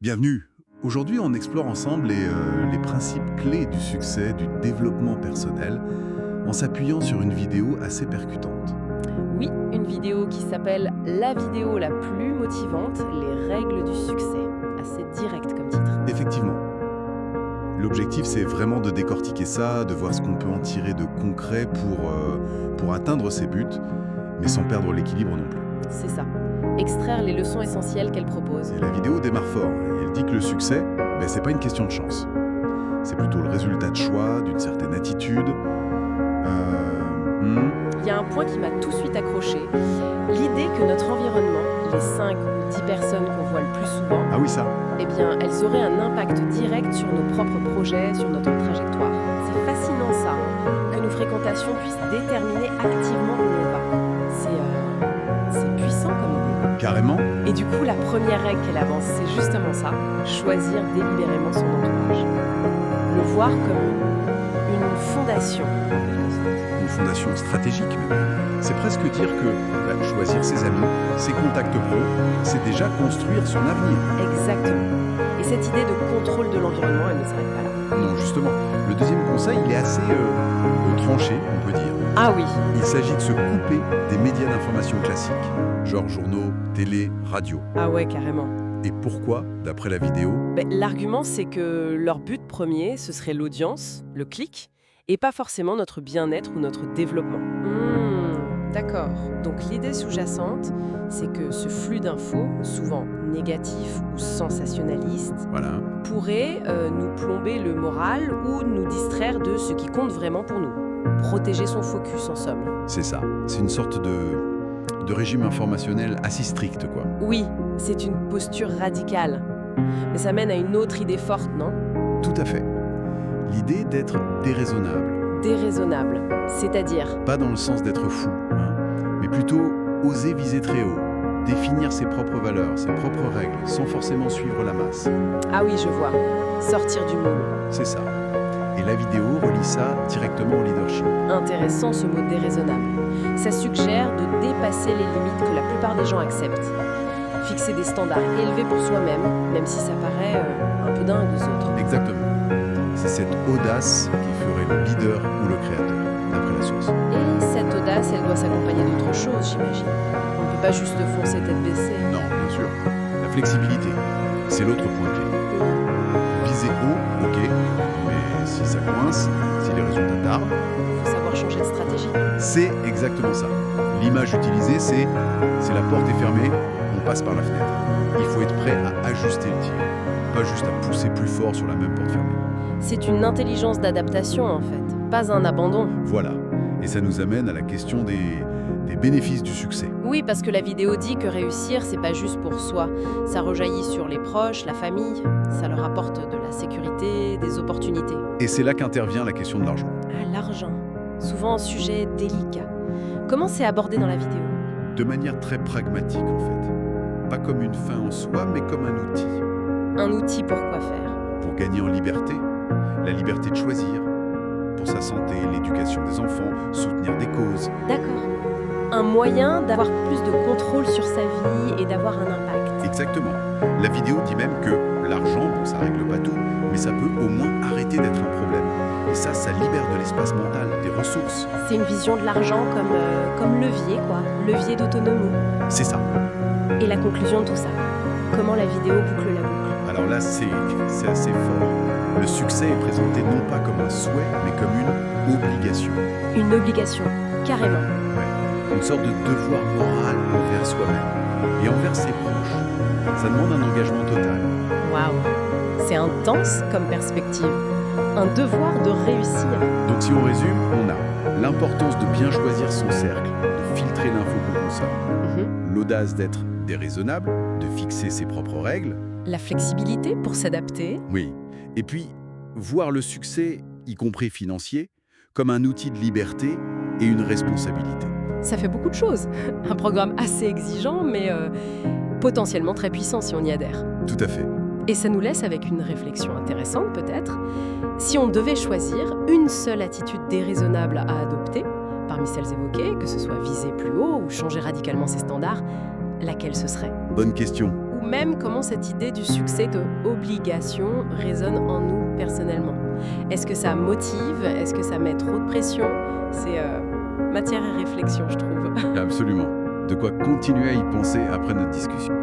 Bienvenue. Aujourd'hui, on explore ensemble les principes clés du succès, du développement personnel, en s'appuyant sur une vidéo assez percutante. Oui, une vidéo qui s'appelle La vidéo la plus motivante, les règles du succès. Assez direct comme titre. Effectivement. L'objectif, c'est vraiment de décortiquer ça, de voir ce qu'on peut en tirer de concret pour atteindre ses buts, mais sans perdre l'équilibre non plus. C'est ça. Extraire les leçons essentielles qu'elle propose. Et la vidéo démarre fort. Et elle dit que le succès, c'est pas une question de chance. C'est plutôt le résultat de choix, d'une certaine attitude. Il y a un point qui m'a tout de suite accroché. L'idée que notre environnement, les 5 ou 10 personnes qu'on voit le plus souvent, Ah oui, ça. eh bien, elles auraient un impact direct sur nos propres projets, sur notre trajectoire. C'est fascinant ça, que nos fréquentations puissent déterminer activement où on va. C'est puissant comme idée. Carrément. Et du coup, la première règle qu'elle avance, c'est justement ça, choisir délibérément son entourage. Le voir comme une fondation. Une fondation stratégique même. C'est presque dire que choisir ses amis, ses contacts pro, c'est déjà construire son avenir. Exactement. Et cette idée de contrôle de l'environnement, elle ne s'arrête pas là. Non, justement. Le deuxième conseil, il est assez tranché, on peut dire. Ah oui, Il s'agit de se couper des médias d'information classiques, genre journaux, télé, radio. ah ouais, carrément. Et pourquoi, d'après la vidéo? L'argument, c'est que leur but premier, ce serait l'audience, le clic, et pas forcément notre bien-être ou notre développement. D'accord. Donc l'idée sous-jacente, c'est que ce flux d'infos, souvent négatif ou sensationnaliste, Voilà. pourrait nous plomber le moral ou nous distraire de ce qui compte vraiment pour nous. Protéger son focus, en somme. C'est ça. C'est une sorte de régime informationnel assez strict, quoi. Oui, c'est une posture radicale. Mais ça mène à une autre idée forte, non ? Tout à fait. L'idée d'être déraisonnable. Déraisonnable, c'est-à-dire... Pas dans le sens d'être fou, mais plutôt oser viser très haut, définir ses propres valeurs, ses propres règles, sans forcément suivre la masse. Ah oui, je vois. Sortir du moule. C'est ça. Et la vidéo relie ça directement au leadership. Intéressant ce mot déraisonnable. Ça suggère de dépasser les limites que la plupart des gens acceptent. Fixer des standards élevés pour soi-même, même si ça paraît un peu dingue aux autres. Exactement. C'est cette audace qui ferait le leader ou le créateur, d'après la source. Et cette audace, elle doit s'accompagner d'autre chose, j'imagine. On ne peut pas juste foncer tête baissée. Non, bien sûr. La flexibilité, c'est l'autre point clé. Viser haut, ok, mais si ça coince, si les résultats tardent, Il faut savoir changer de stratégie. c'est exactement ça. L'image utilisée, c'est la porte est fermée, on passe par la fenêtre. Il faut être prêt à ajuster le tir, pas juste à pousser plus fort sur la même porte fermée. C'est une intelligence d'adaptation, en fait, pas un abandon. Voilà. Et ça nous amène à la question des bénéfices du succès. Oui, parce que la vidéo dit que réussir, c'est pas juste pour soi. Ça rejaillit sur les proches, la famille. Ça leur apporte de la sécurité, des opportunités. Et c'est là qu'intervient la question de l'argent. Ah, l'argent. Souvent un sujet délicat. Comment c'est abordé dans la vidéo ? De manière très pragmatique, en fait. Pas comme une fin en soi, mais comme un outil. Un outil pour quoi faire ? Pour gagner en liberté, la liberté de choisir, pour sa santé, l'éducation des enfants, soutenir des causes. D'accord. Un moyen d'avoir plus de contrôle sur sa vie et d'avoir un impact. Exactement. La vidéo dit même que l'argent, ça règle pas tout, mais ça peut au moins arrêter d'être un problème. Et ça libère de l'espace mental, des ressources. C'est une vision de l'argent comme levier, quoi. Levier d'autonomie. C'est ça. Et la conclusion de tout ça ? Comment la vidéo boucle la boucle ? Alors là, c'est assez fort. Le succès est présenté non pas comme un souhait, mais comme une obligation. Une obligation, carrément. Une sorte de devoir moral envers soi-même et envers ses proches. Ça demande un engagement total. Waouh, c'est intense comme perspective. Un devoir de réussir. Donc si on résume, on a l'importance de bien choisir son cercle, de filtrer l'info qu'on consomme, l'audace d'être déraisonnable, de fixer ses propres règles. La flexibilité pour s'adapter. Oui. Et puis, voir le succès, y compris financier, comme un outil de liberté et une responsabilité. Ça fait beaucoup de choses. Un programme assez exigeant, mais potentiellement très puissant si on y adhère. Tout à fait. Et ça nous laisse avec une réflexion intéressante peut-être. Si on devait choisir une seule attitude déraisonnable à adopter, parmi celles évoquées, que ce soit viser plus haut ou changer radicalement ses standards, laquelle ce serait ? Bonne question. Ou même comment cette idée du succès de obligation résonne en nous personnellement. Est-ce que ça motive? Est-ce que ça met trop de pression? C'est matière à réflexion, je trouve. Absolument. De quoi continuer à y penser après notre discussion.